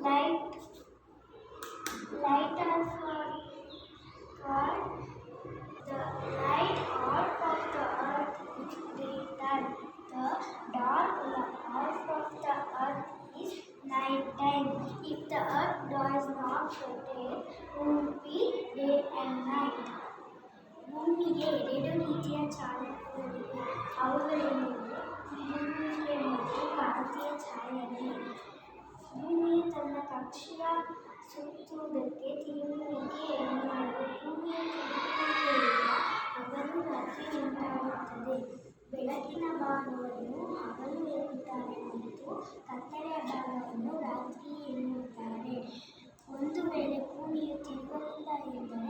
Light, lighters are called the light half of the earth is daytime. The dark half of the earth is nighttime. If the earth does not rotate, would be day and night. ಭೂಮಿಗೆ ಎರಡು ರೀತಿಯ ಚಾಲಕಗಳಿವೆ. ಅವುಗಳೆಂದರೆ ಭೂಮಿಗೆ ಮತ್ತು ಕಾಂತೀಯ ಛಾಯೆ. ಭೂಮಿಯು ತನ್ನ ಕಕ್ಷೆಯ ಸುತ್ತುವುದಕ್ಕೆ ತಿರುಗುವಿಕೆ ಎನ್ನುವರು. ಭೂಮಿಯ ತಿರುಗುವಿಕೆಯಿಂದ ಹಗಲು ರಾತ್ರಿ ಉಂಟಾಗುತ್ತದೆ. ಬೆಳಕಿನ ಭಾಗವನ್ನು ಹಗಲು ಎನ್ನುತ್ತಾರೆ ಮತ್ತು ಕತ್ತಲೆಯ ಭಾಗವನ್ನು ರಾತ್ರಿ ಎನ್ನುತ್ತಾರೆ. ಒಂದು ವೇಳೆ ಭೂಮಿಯು ತಿರುಗಲಿಲ್ಲ ಎಂದರೆ